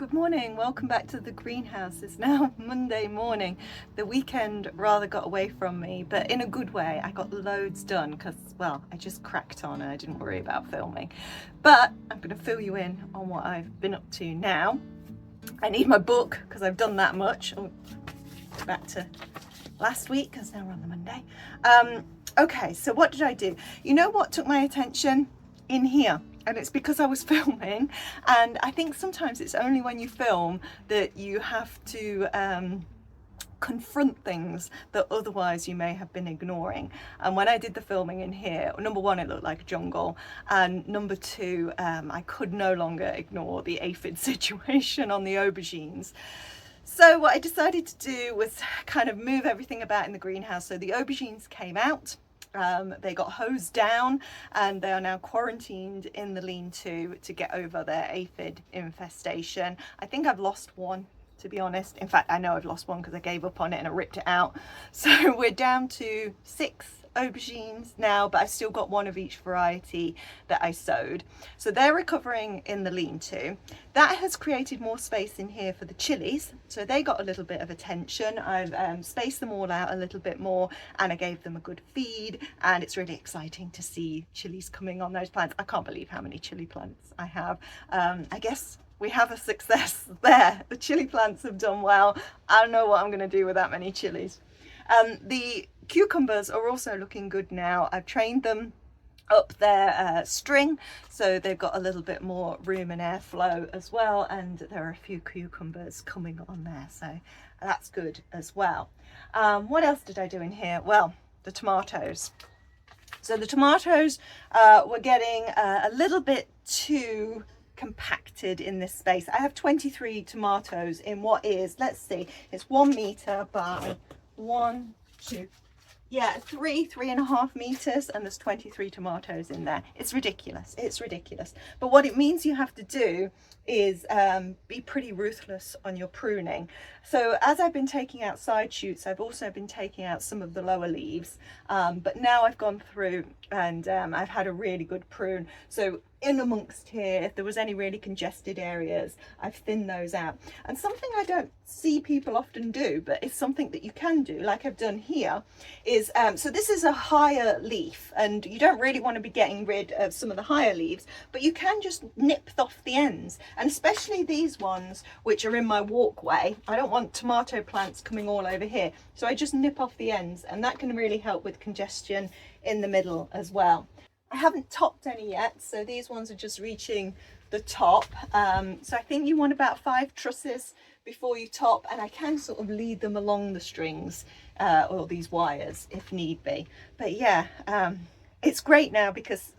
Good morning, welcome back to the greenhouse. It's now Monday morning. The weekend rather got away from me, but in a good way. I got loads done because, well, I just cracked on and I didn't worry about filming. But I'm going to fill you in on what I've been up to now. I need my book because I've done that much. Oh, back to last week because now we're on the Monday. Okay, so what did I do? You know what took my attention? In here. And it's because I was filming, and I think sometimes it's only when you film that you have to confront things that otherwise you may have been ignoring. And when I did the filming in here, number one, it looked like a jungle, and number two, I could no longer ignore the aphid situation on the aubergines. So what I decided to do was kind of move everything about in the greenhouse. So the aubergines came out. They got hosed down and they are now quarantined in the lean-to to get over their aphid infestation. I think I've lost one, to be honest. In fact, I know I've lost one because I gave up on it and I ripped it out. So we're down to 6 aubergines now, but I've still got one of each variety that I sowed. So they're recovering in the lean-to. That has created more space in here for the chilies, so they got a little bit of attention. I've spaced them all out a little bit more and I gave them a good feed, and it's really exciting to see chilies coming on those plants. I can't believe how many chili plants I have. I guess we have a success there. The chili plants have done well. I don't know what I'm going to do with that many chilies. The cucumbers are also looking good now. I've trained them up their string, so they've got a little bit more room and airflow as well, and there are a few cucumbers coming on there, so that's good as well. What else did I do in here? Well, the tomatoes. So the tomatoes were getting a little bit too compacted in this space. I have 23 tomatoes in what is, let's see, it's 1 meter by 1, 2, yeah, 3.5 meters, and there's 23 tomatoes in there. It's ridiculous. It's ridiculous. But what it means you have to do is be pretty ruthless on your pruning. So as I've been taking out side shoots, I've also been taking out some of the lower leaves. But now I've gone through and I've had a really good prune. So in amongst here, if there was any really congested areas, I've thinned those out. And something I don't see people often do, but it's something that you can do, like I've done here, is, so this is a higher leaf, and you don't really want to be getting rid of some of the higher leaves, but you can just nip off the ends, and especially these ones, which are in my walkway. I don't want tomato plants coming all over here, so I just nip off the ends, and that can really help with congestion in the middle as well. I haven't topped any yet, so these ones are just reaching the top. So I think you want about 5 trusses before you top, and I can sort of lead them along the strings or these wires if need be. But yeah, it's great now because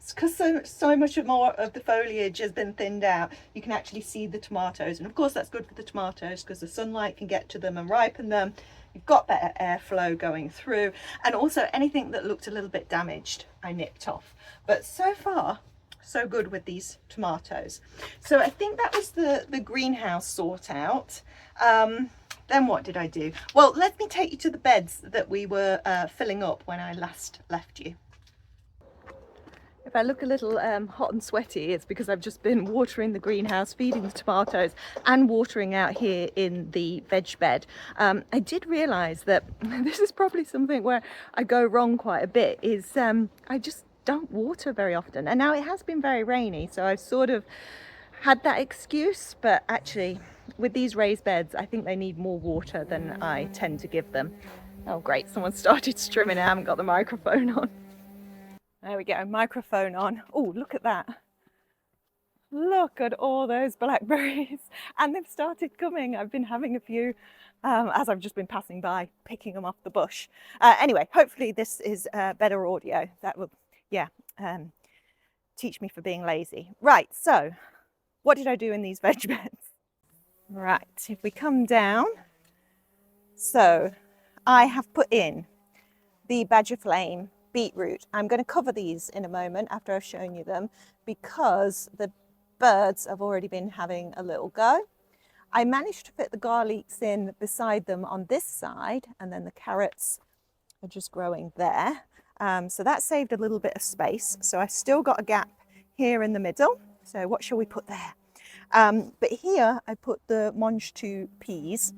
so much more of the foliage has been thinned out. You can actually see the tomatoes, and of course that's good for the tomatoes because the sunlight can get to them and ripen them. You've got better airflow going through, and also anything that looked a little bit damaged I nipped off. But so far so good with these tomatoes. So I think that was the greenhouse sort out. Then what did I do? Well, let me take you to the beds that we were filling up when I last left you. If I look a little hot and sweaty, it's because I've just been watering the greenhouse, feeding the tomatoes and watering out here in the veg bed. I did realise that this is probably something where I go wrong quite a bit, is I just don't water very often. And now it has been very rainy, so I've sort of had that excuse, but actually with these raised beds, I think they need more water than I tend to give them. Oh great, someone started strimming. I haven't got the microphone on. There we go, microphone on. Oh, look at that. Look at all those blackberries. And they've started coming. I've been having a few as I've just been passing by, picking them off the bush. Anyway, hopefully this is better audio. That will, yeah, teach me for being lazy. Right, so what did I do in these veg beds? Right, if we come down, so I have put in the Badger Flame beetroot. I'm going to cover these in a moment after I've shown you them because the birds have already been having a little go. I managed to fit the garlics in beside them on this side, and then the carrots are just growing there. So that saved a little bit of space. So I've still got a gap here in the middle. So what shall we put there? But here I put the Monge 2 peas,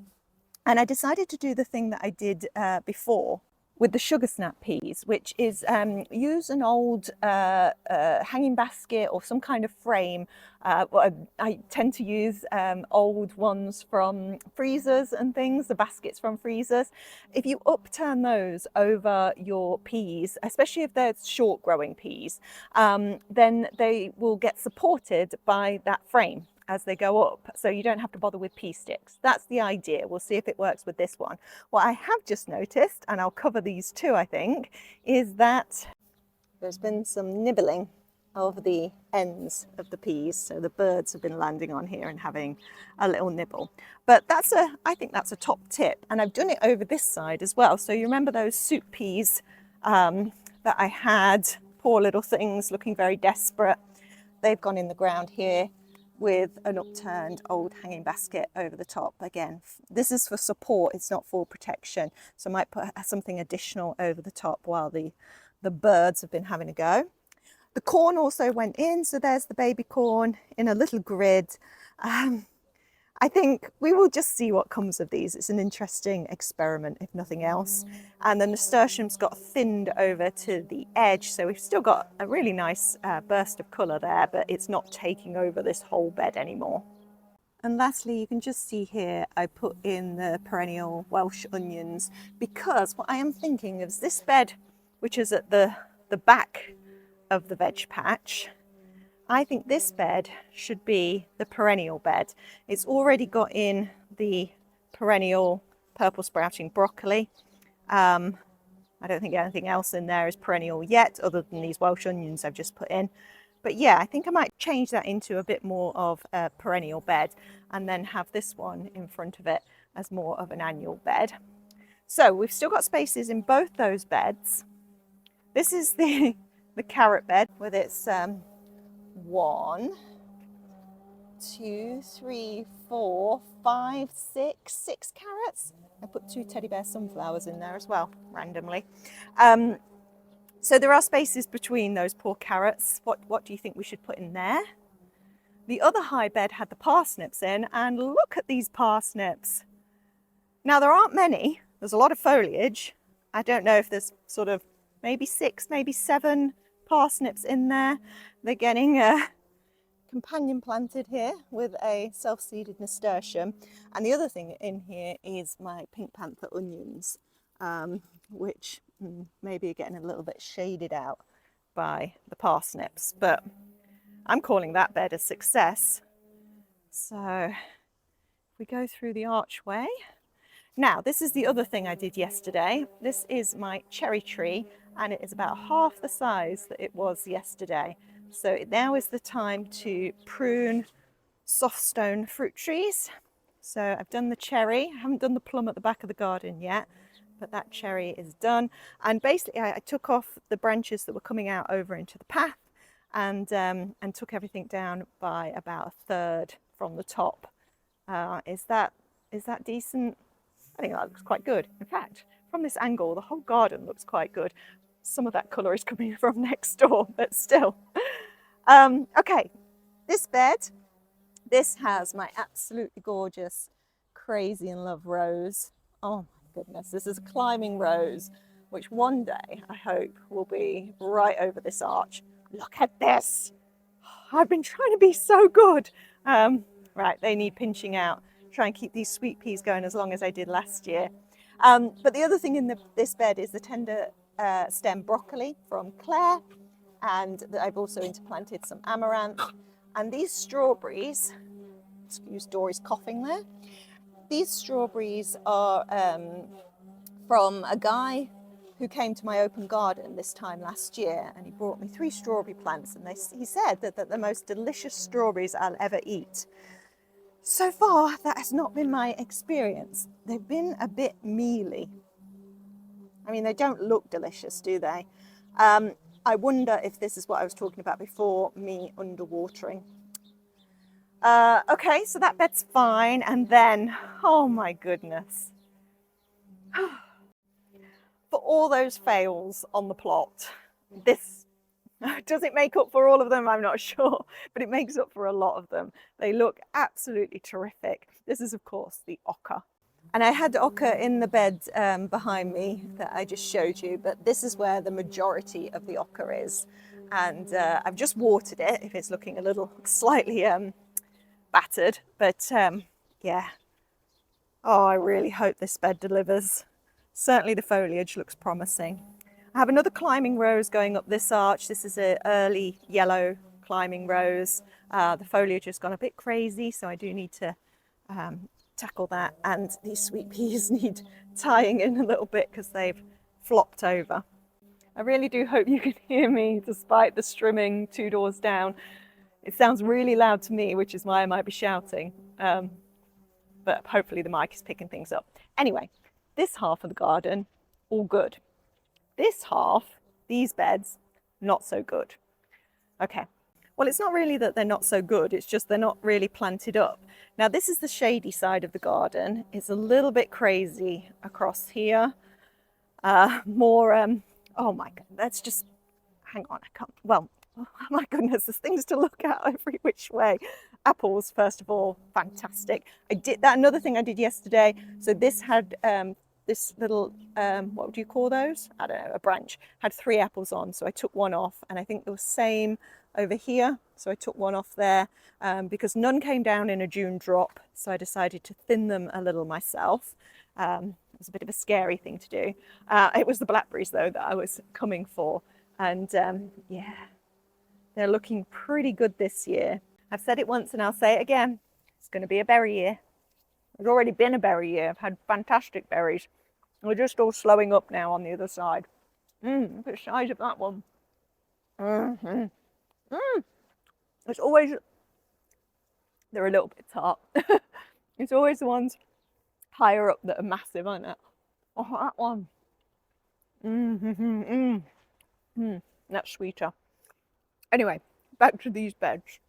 and I decided to do the thing that I did before with the sugar snap peas, which is use an old hanging basket or some kind of frame. I tend to use old ones from freezers and things, the baskets from freezers. If you upturn those over your peas, especially if they're short growing peas, then they will get supported by that frame as they go up, so you don't have to bother with pea sticks. That's the idea. We'll see if it works with this one. What I have just noticed, and I'll cover these too, I think, is that there's been some nibbling of the ends of the peas, so the birds have been landing on here and having a little nibble. But I think that's a top tip, and I've done it over this side as well. So you remember those soup peas that I had, poor little things looking very desperate. They've gone in the ground here with an upturned old hanging basket over the top. Again, this is for support, it's not for protection. So I might put something additional over the top while the birds have been having a go. The corn also went in, so there's the baby corn in a little grid. I think we will just see what comes of these. It's an interesting experiment, if nothing else. And the nasturtium's got thinned over to the edge, so we've still got a really nice burst of colour there, but it's not taking over this whole bed anymore. And lastly, you can just see here, I put in the perennial Welsh onions, because what I am thinking is this bed, which is at the back of the veg patch, I think this bed should be the perennial bed. It's already got in the perennial purple sprouting broccoli. I don't think anything else in there is perennial yet, other than these Welsh onions I've just put in. But yeah, I think I might change that into a bit more of a perennial bed, and then have this one in front of it as more of an annual bed. So we've still got spaces in both those beds. This is the carrot bed with its 1, 2, 3, 4, 5, 6 carrots. I put 2 teddy bear sunflowers in there as well, randomly. So there are spaces between those poor carrots. What do you think we should put in there? The other high bed had the parsnips in, and look at these parsnips. Now there aren't many, there's a lot of foliage. I don't know if there's sort of maybe 6, maybe 7 parsnips in there. They're getting companion planted here with a self-seeded nasturtium. And the other thing in here is my pink panther onions, which maybe are getting a little bit shaded out by the parsnips, but I'm calling that bed a success. So if we go through the archway. Now, this is the other thing I did yesterday. This is my cherry tree, and it is about half the size that it was yesterday. So now is the time to prune soft stone fruit trees. So I've done the cherry. I haven't done the plum at the back of the garden yet, but that cherry is done. And basically I took off the branches that were coming out over into the path, and took everything down by about 1/3 from the top. Is that decent? I think that looks quite good. In fact, from this angle, the whole garden looks quite good. Some of that colour is coming from next door, but still. Okay, this bed, this has my absolutely gorgeous Crazy in Love rose. Oh my goodness, this is a climbing rose, which one day I hope will be right over this arch. Look at this. I've been trying to be so good. Right, they need pinching out. Try and keep these sweet peas going as long as I did last year. But the other thing in this bed is the tender stem broccoli from Claire, and I've also interplanted some amaranth. And these strawberries, excuse Dory's coughing there, these strawberries are from a guy who came to my open garden this time last year, and he brought me 3 strawberry plants, and he said that they're the most delicious strawberries I'll ever eat. So far, that has not been my experience. They've been a bit mealy. I mean, they don't look delicious, do they? I wonder if this is what I was talking about before, me underwatering. Okay, so that bed's fine. And then, oh my goodness. For all those fails on the plot, this, Does it make up for all of them? I'm not sure, but it makes up for a lot of them. They look absolutely terrific. This is, of course, the ochre. And I had ochre in the bed behind me that I just showed you, but this is where the majority of the ochre is. And I've just watered it if it's looking a little slightly battered, but yeah. Oh, I really hope this bed delivers. Certainly the foliage looks promising. I have another climbing rose going up this arch. This is an early yellow climbing rose. The foliage has gone a bit crazy, so I do need to tackle that. And these sweet peas need tying in a little bit because they've flopped over. I really do hope you can hear me despite the strimming 2 doors down. It sounds really loud to me, which is why I might be shouting. But hopefully the mic is picking things up. Anyway, this half of the garden, all good. This half, these beds, not so good. Okay, well, it's not really that they're not so good, it's just they're not really planted up. Now, this is the shady side of the garden. It's a little bit crazy across here. Oh my God, let's just, hang on, I can't, well, oh my goodness, there's things to look at every which way. Apples, first of all, fantastic. I did that, another thing I did yesterday. So this had this little, what would you call those? I don't know, a branch, had 3 apples on. So I took one off, and I think the same over here. So I took one off there because none came down in a June drop. So I decided to thin them a little myself. It was a bit of a scary thing to do. It was the blackberries though that I was coming for. And yeah, they're looking pretty good this year. I've said it once and I'll say it again. It's going to be a berry year. It's already been a berry year. I've had fantastic berries. We're just all slowing up now on the other side. Look at the size of that one. It's always, they're a little bit tart. It's always the ones higher up that are massive, aren't it? Oh, that one. That's sweeter. Anyway, back to these beds.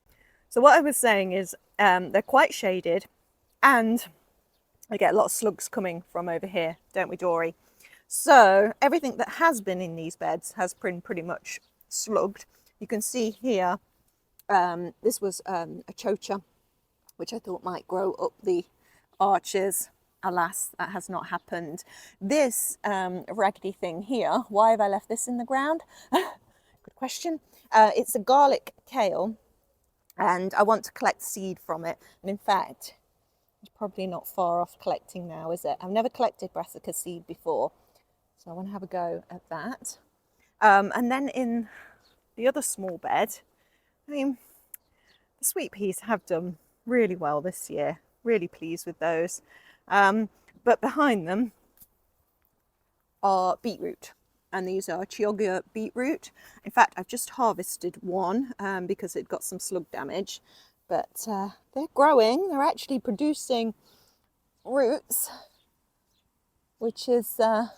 So what I was saying is they're quite shaded, and I get a lot of slugs coming from over here, don't we, Dory? So everything that has been in these beds has been pretty much slugged. You can see here, this was a chocha, which I thought might grow up the arches. Alas, that has not happened. This raggedy thing here, why have I left this in the ground? Good question. It's a garlic kale, and I want to collect seed from it. And in fact, it's probably not far off collecting now, is it? I've never collected brassica seed before, so I want to have a go at that. And then in the other small bed, I mean, the sweet peas have done really well this year. Really pleased with those. But behind them are beetroot. And these are Chioggia beetroot. In fact, I've just harvested one because it got some slug damage. But they're growing. They're actually producing roots, which is better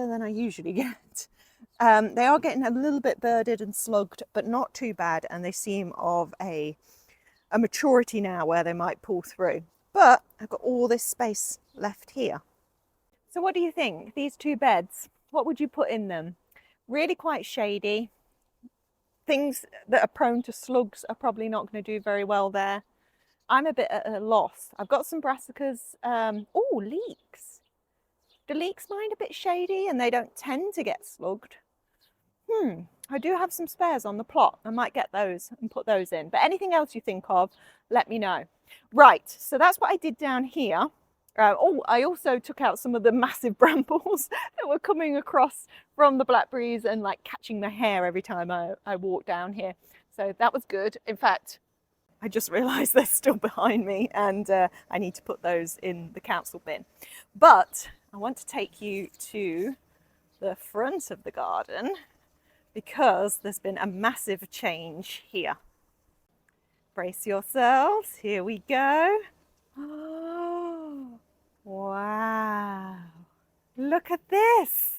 than I usually get. They are getting a little bit birded and slugged, but not too bad. And they seem of a maturity now where they might pull through. But I've got all this space left here. So what do you think? These 2 beds, what would you put in them? Really quite shady. Things that are prone to slugs are probably not going to do very well there. I'm a bit at a loss. I've got some brassicas. Oh, leeks. Do leeks mind a bit shady and they don't tend to get slugged? I do have some spares on the plot. I might get those and put those in. But anything else you think of, let me know. Right, so that's what I did down here. I also took out some of the massive brambles that were coming across from the blackberries and like catching my hair every time I walked down here. So that was good. In fact, I just realised they're still behind me, and I need to put those in the council bin. But I want to take you to the front of the garden because there's been a massive change here. Brace yourselves, here we go. Oh, wow, look at this.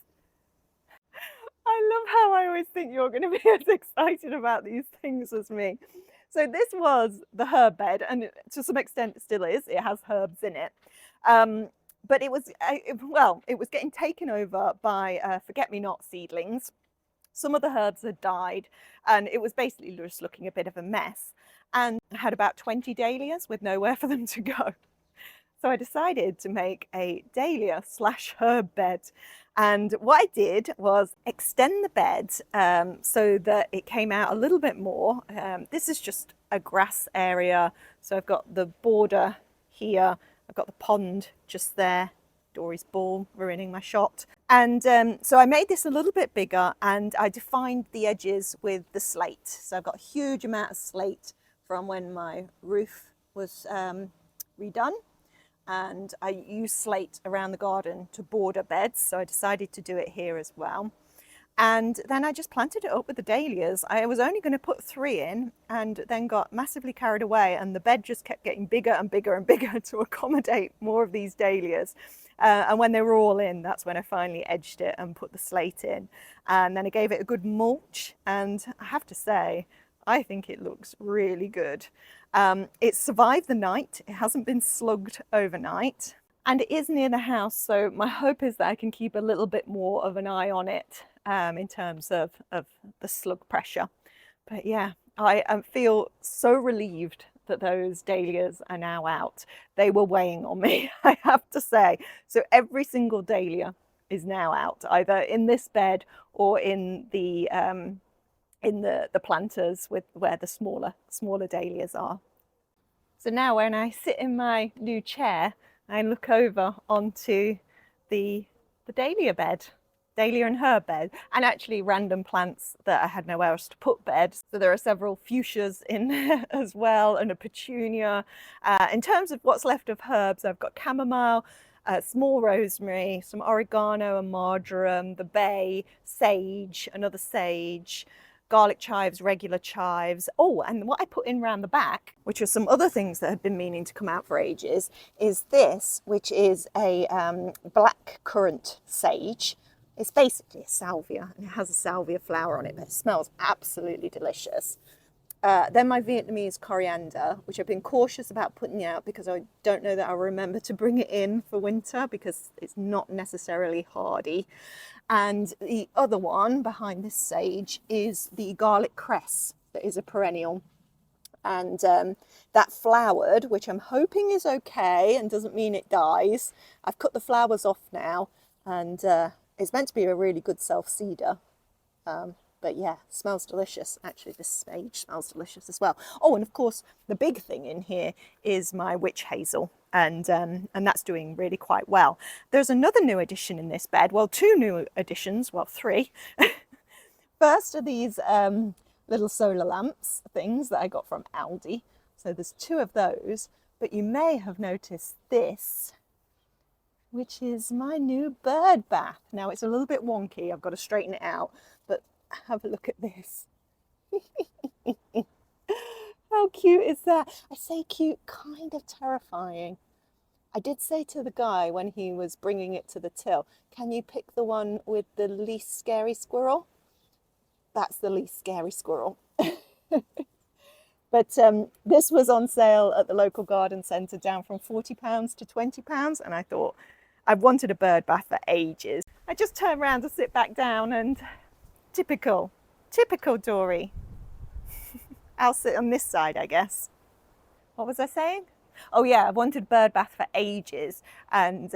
I love how I always think you're going to be as excited about these things as me. So this was the herb bed, and to some extent it still is. It has herbs in it. But it was, well, it was getting taken over by forget-me-not seedlings. Some of the herbs had died, and it was basically just looking a bit of a mess. And I had about 20 dahlias with nowhere for them to go. So I decided to make a dahlia / herb bed. And what I did was extend the bed so that it came out a little bit more. This is just a grass area. So I've got the border here. I've got the pond just there. Dory's ball ruining my shot. And so I made this a little bit bigger, and I defined the edges with the slate. So I've got a huge amount of slate from when my roof was redone. And I use slate around the garden to border beds, so I decided to do it here as well. And then I just planted it up with the dahlias. I was only going to put 3 in, and then got massively carried away, and the bed just kept getting bigger and bigger and bigger to accommodate more of these dahlias. And when they were all in, that's when I finally edged it and put the slate in. And then I gave it a good mulch, and I have to say, I think it looks really good. It survived the night. It hasn't been slugged overnight, and it is near the house. So my hope is that I can keep a little bit more of an eye on it in terms of the slug pressure. But yeah, I feel so relieved that those dahlias are now out. They were weighing on me, I have to say. So every single dahlia is now out, either in this bed or in the planters with where the smaller dahlias are. So now when I sit in my new chair, I look over onto the dahlia bed, dahlia and herb bed, and actually random plants that I had nowhere else to put beds. So there are several fuchsias in there as well, and a petunia. In terms of what's left of herbs, I've got chamomile, small rosemary, some oregano and marjoram, the bay, sage, another sage, garlic chives, regular chives. Oh, and what I put in round the back, which are some other things that have been meaning to come out for ages, is this, which is a black currant sage. It's basically a salvia, and it has a salvia flower on it, but it smells absolutely delicious. Then my Vietnamese coriander, which I've been cautious about putting out because I don't know that I'll remember to bring it in for winter because it's not necessarily hardy. And the other one behind this sage is the garlic cress that is a perennial. And that flowered, which I'm hoping is okay and doesn't mean it dies. I've cut the flowers off now, and it's meant to be a really good self-seeder. But yeah, smells delicious. Actually, this sage smells delicious as well. Oh, and of course, the big thing in here is my witch hazel, and that's doing really quite well. There's another new addition in this bed. Well, 2 new additions. Well, 3. First are these little solar lamps things that I got from Aldi. So there's 2 of those. But you may have noticed this, which is my new bird bath. Now, it's a little bit wonky. I've got to straighten it out. But have a look at this. How cute is that? I say cute, kind of terrifying. I did say to the guy when he was bringing it to the till, can you pick the one with the least scary squirrel? That's the least scary squirrel. But this was on sale at the local garden centre, down from £40 to £20. And I thought, I've wanted a bird bath for ages. I just turned around to sit back down, and typical Dory. I'll sit on this side, I guess. What was I saying? Oh yeah, I've wanted bird bath for ages. And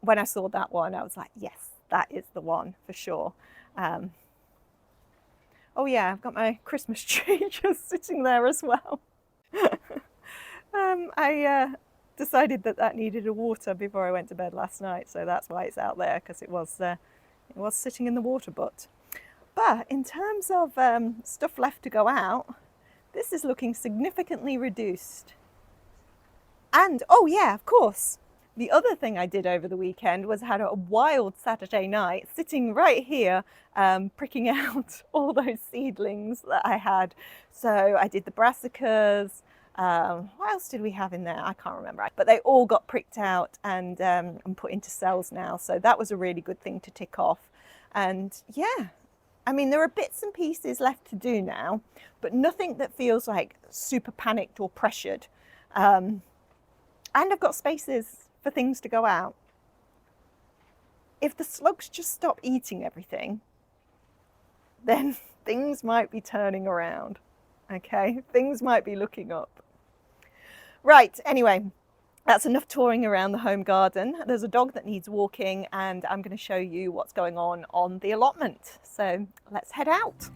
when I saw that one, I was like, yes, that is the one for sure. Oh yeah, I've got my Christmas tree just sitting there as well. I decided that needed a water before I went to bed last night. So that's why it's out there, because it was sitting in the water butt. But in terms of stuff left to go out, this is looking significantly reduced. And, oh yeah, of course, the other thing I did over the weekend was had a wild Saturday night sitting right here, pricking out all those seedlings that I had. So I did the brassicas. What else did we have in there? I can't remember. But they all got pricked out and put into cells now. So that was a really good thing to tick off. And yeah, I mean, there are bits and pieces left to do now, but nothing that feels like super panicked or pressured. And I've got spaces for things to go out. If the slugs just stop eating everything, then things might be turning around. Okay, things might be looking up. Right, anyway, that's enough touring around the home garden. There's a dog that needs walking, and I'm going to show you what's going on the allotment. So let's head out.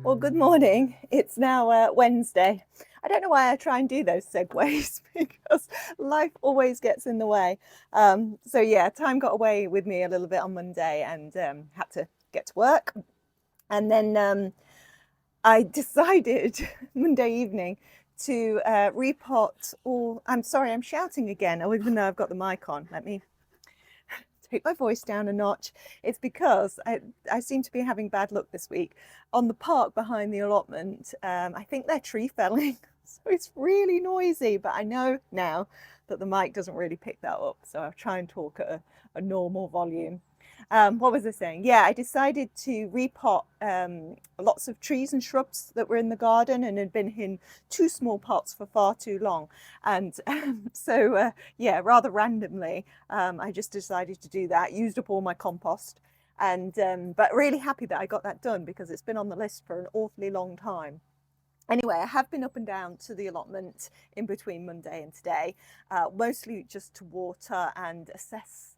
Well, good morning. It's now Wednesday. I don't know why I try and do those segues because life always gets in the way. So yeah, time got away with me a little bit on Monday and had to get to work. And then I decided Monday evening to repot all. I'm sorry, I'm shouting again, even though I've got the mic on. Let me take my voice down a notch. It's because I seem to be having bad luck this week. On the park behind the allotment, I think they're tree felling, so it's really noisy, but I know now that the mic doesn't really pick that up, so I'll try and talk at a normal volume. What was I saying? Yeah, I decided to repot lots of trees and shrubs that were in the garden and had been in too small pots for far too long. And so, yeah, rather randomly, I just decided to do that, used up all my compost. And but really happy that I got that done because it's been on the list for an awfully long time. Anyway, I have been up and down to the allotment in between Monday and today, mostly just to water and assess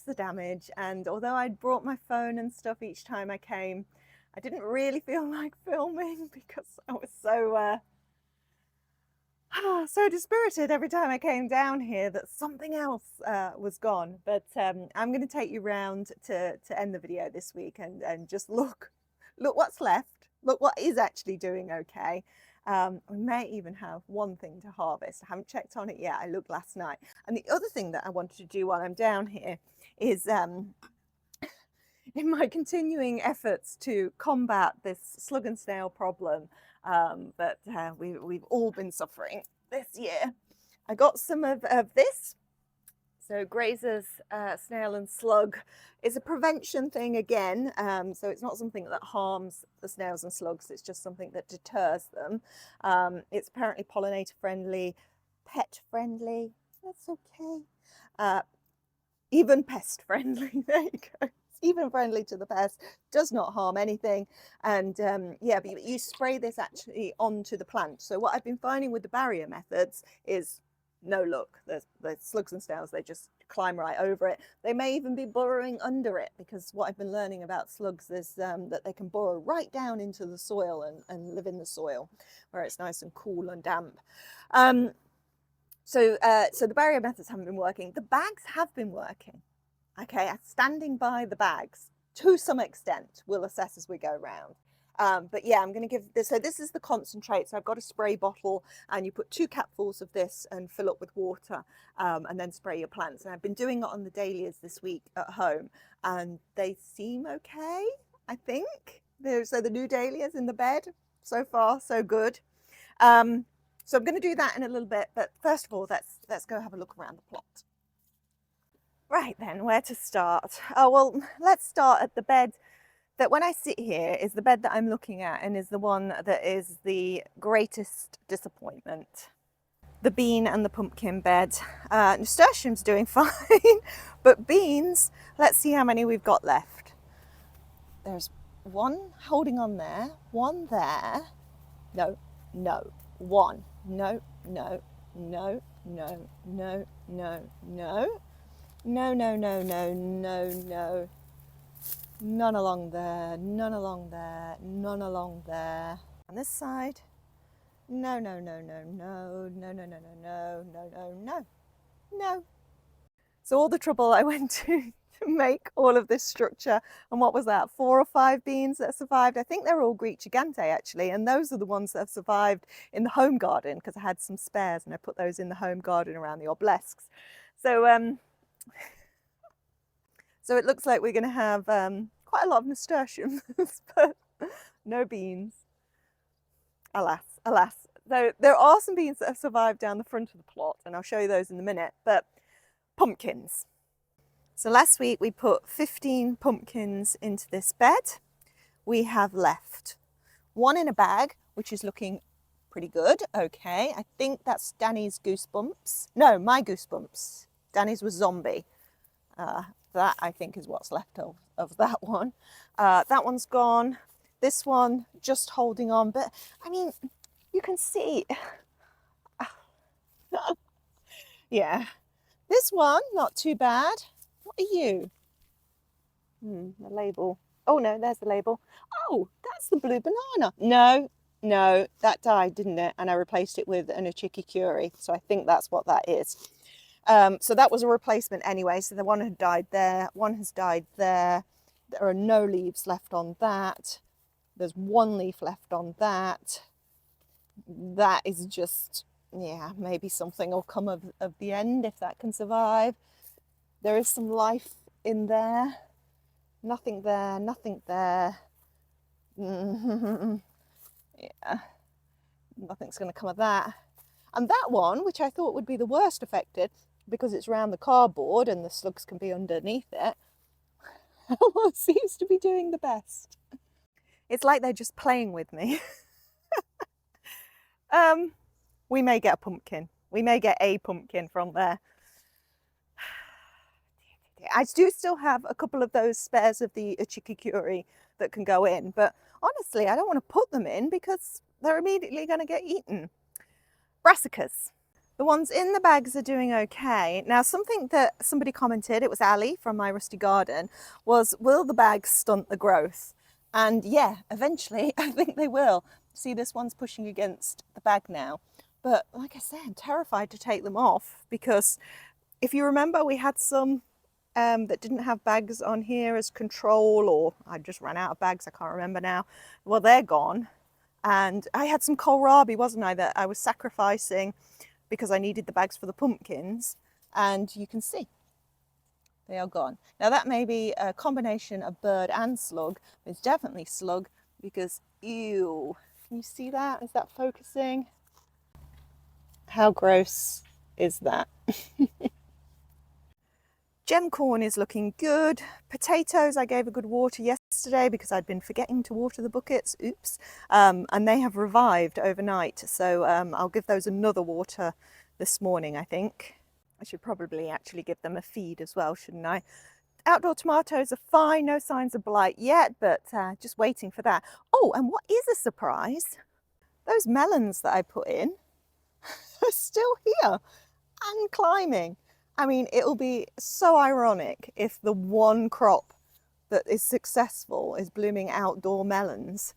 the damage. And although I'd brought my phone and stuff each time I came, I didn't really feel like filming because I was so dispirited every time I came down here that something else was gone. But I'm going to take you round to end the video this week and just look what's left, look what is actually doing okay. We may even have one thing to harvest. I haven't checked on it yet. I looked last night. And the other thing that I wanted to do while I'm down here is in my continuing efforts to combat this slug and snail problem that we've all been suffering this year, I got some of this. So Grazer's snail and slug is a prevention thing again. So it's not something that harms the snails and slugs. It's just something that deters them. It's apparently pollinator friendly, pet friendly. That's okay. Even pest friendly. There you go. It's even friendly to the pest. Does not harm anything. And yeah, but you spray this actually onto the plant. So what I've been finding with the barrier methods is no luck. The slugs and snails, they just climb right over it. They may even be burrowing under it because what I've been learning about slugs is that they can burrow right down into the soil and live in the soil where it's nice and cool and damp. So the barrier methods haven't been working. The bags have been working. Okay, standing by the bags to some extent. We'll assess as we go around. But yeah, I'm going to give this. So this is the concentrate. So I've got a spray bottle and you put 2 capfuls of this and fill up with water and then spray your plants. And I've been doing it on the dahlias this week at home and they seem okay, I think. So the new dahlias in the bed, so far, so good. So I'm going to do that in a little bit. But first of all, let's go have a look around the plot. Right then, where to start? Oh, well, let's start at the bed that when I sit here is the bed that I'm looking at and is the one that is the greatest disappointment. The bean and the pumpkin bed. Nasturtium's doing fine, but beans, let's see how many we've got left. There's one holding on there, one there. No, one. No, no, no, no, no, no, no. No, no, no, no, no, no. None along there, none along there, none along there. On this side, no, no, no, no, no, no, no, no, no, no, no, no, no, no. So all the trouble I went to make all of this structure, and what was that, 4 or 5 beans that survived? I think they're all Greek gigante actually, and those are the ones that have survived in the home garden because I had some spares and I put those in the home garden around the obelisks. So it looks like we're going to have quite a lot of nasturtiums, but no beans. Alas, alas. So there are some beans that have survived down the front of the plot, and I'll show you those in a minute, but pumpkins. So last week we put 15 pumpkins into this bed. We have left 1 in a bag, which is looking pretty good. Okay, I think that's Danny's goosebumps. No, my goosebumps. Danny's was zombie. That I think is what's left of that one. That one's gone. This one just holding on, but I mean, you can see. Yeah, this one not too bad. What are you? The label. Oh no, there's the label. Oh, that's the blue banana. No, no, that died, didn't it? And I replaced it with an Achikikuri. So I think that's what that is. So that was a replacement anyway. So the one had died there, one has died there. There are no leaves left on that. There's 1 leaf left on that. That is just, yeah, maybe something will come of the end if that can survive. There is some life in there. Nothing there, nothing there. Yeah, nothing's going to come of that. And that one, which I thought would be the worst affected, because it's around the cardboard and the slugs can be underneath it, seems to be doing the best. It's like they're just playing with me. We may get a pumpkin. We may get a pumpkin from there. I do still have a couple of those spares of the Achikikuri that can go in, but honestly, I don't want to put them in because they're immediately going to get eaten. Brassicas. The ones in the bags are doing okay. Now, something that somebody commented, it was Ali from My Rusty Garden, was, will the bags stunt the growth? And yeah, eventually I think they will. See, this one's pushing against the bag now. But like I said, I'm terrified to take them off because if you remember, we had some that didn't have bags on here as control, or I just ran out of bags, I can't remember now. Well, they're gone. And I had some kohlrabi, wasn't I, that I was sacrificing because I needed the bags for the pumpkins, and you can see they are gone. Now that may be a combination of bird and slug. It's definitely slug because, ew, can you see that? Is that focusing? How gross is that? Gem corn is looking good. Potatoes, I gave a good water yesterday because I'd been forgetting to water the buckets. Oops. And they have revived overnight. So I'll give those another water this morning, I think. I should probably actually give them a feed as well, shouldn't I? Outdoor tomatoes are fine. No signs of blight yet, but just waiting for that. Oh, and what is a surprise? Those melons that I put in are still here and climbing. I mean, it'll be so ironic if the one crop that is successful is blooming outdoor melons.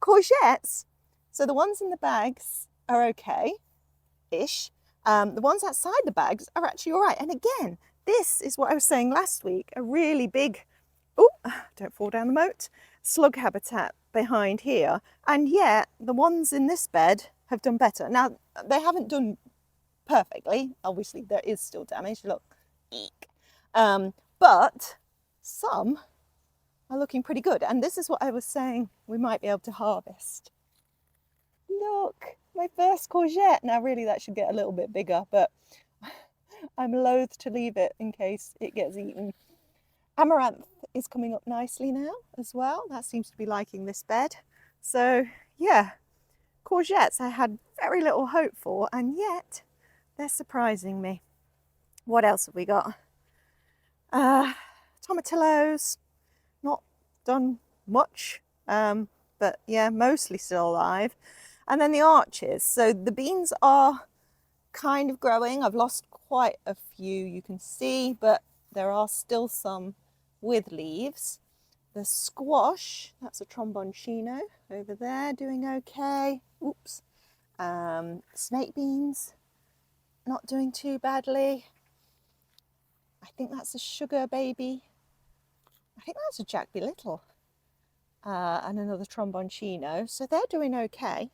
Courgettes, so the ones in the bags are okay-ish. The ones outside the bags are actually all right. And again, this is what I was saying last week, a really big, oh, don't fall down the moat, slug habitat behind here. And yet the ones in this bed have done better. Now, they haven't done perfectly. Obviously, there is still damage. Look, eek. But some are looking pretty good. And this is what I was saying we might be able to harvest. Look, my first courgette. Now, really, that should get a little bit bigger, but I'm loath to leave it in case it gets eaten. Amaranth is coming up nicely now as well. That seems to be liking this bed. So, yeah, courgettes I had very little hope for, and yet they're surprising me. What else have we got? Tomatillos, not done much, but yeah, mostly still alive. And then the arches. So the beans are kind of growing. I've lost quite a few, you can see, but there are still some with leaves. The squash, that's a tromboncino over there, doing okay. Oops. Snake beans, not doing too badly. I think that's a sugar baby. I think that's a Jack Be Little. And another tromboncino, so they're doing okay.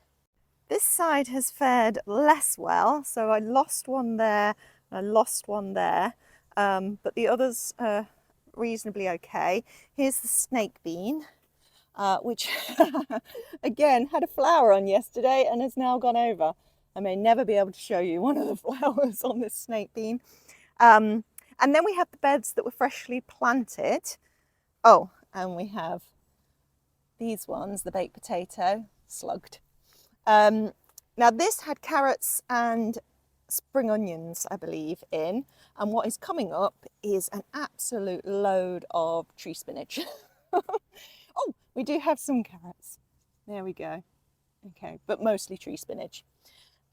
This side has fared less well, so I lost one there, I lost one there, but the others are reasonably okay. Here's the snake bean, which again had a flower on yesterday and has now gone over. I may never be able to show you one of the flowers on this snake bean. And then we have the beds that were freshly planted. Oh, and we have these ones, the baked potato, slugged. Now this had carrots and spring onions, I believe, in, and what is coming up is an absolute load of tree spinach. Oh, we do have some carrots. There we go. Okay, but mostly tree spinach.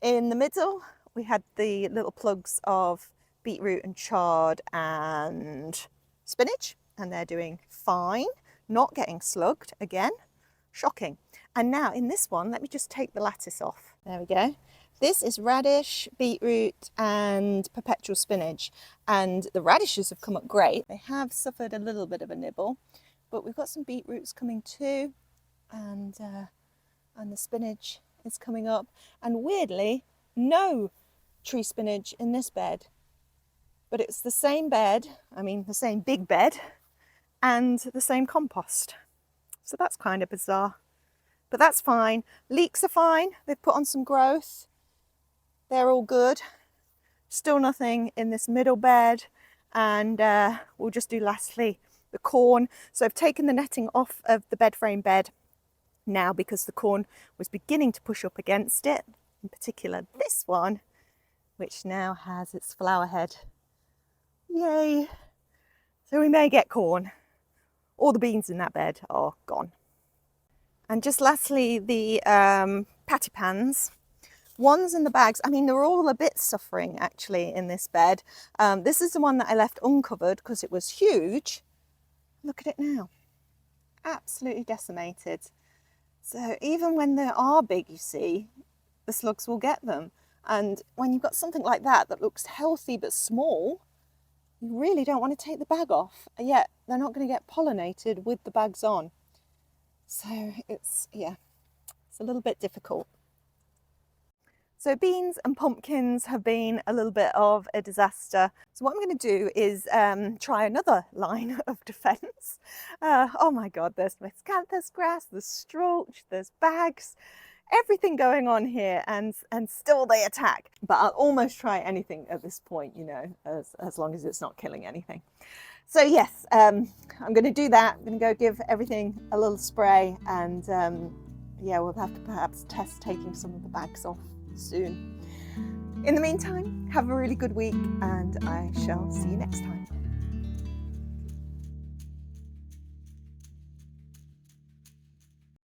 In the middle, we had the little plugs of beetroot and chard and spinach, and they're doing fine, not getting slugged again. Shocking. And now in this one, let me just take the lattice off. There we go. This is radish, beetroot and perpetual spinach. And the radishes have come up great. They have suffered a little bit of a nibble, but we've got some beetroots coming too. And the spinach is coming up. And weirdly, no tree spinach in this bed. But it's the same bed, I mean the same big bed, and the same compost. So that's kind of bizarre, but that's fine. Leeks are fine. They've put on some growth. They're all good. Still nothing in this middle bed. And we'll just do lastly the corn. So I've taken the netting off of the bed frame bed now because the corn was beginning to push up against it. In particular this one, which now has its flower head. Yay. So we may get corn. All the beans in that bed are gone. And just lastly, the patty pans. Ones in the bags, I mean, they're all a bit suffering actually in this bed. This is the one that I left uncovered because it was huge. Look at it now. Absolutely decimated. So even when they are big, you see, the slugs will get them. And when you've got something like that that looks healthy but small, you really don't want to take the bag off, yet they're not going to get pollinated with the bags on. So it's a little bit difficult. So beans and pumpkins have been a little bit of a disaster. So what I'm going to do is try another line of defence. Oh my God, there's miscanthus grass, there's strolch, there's bags, everything going on here, and still they attack. But I'll almost try anything at this point, you know, as long as it's not killing anything. So yes, I'm going to do that. I'm going to go give everything a little spray, and yeah, we'll have to perhaps test taking some of the bags off soon. In the meantime, have a really good week, and I shall see you next time.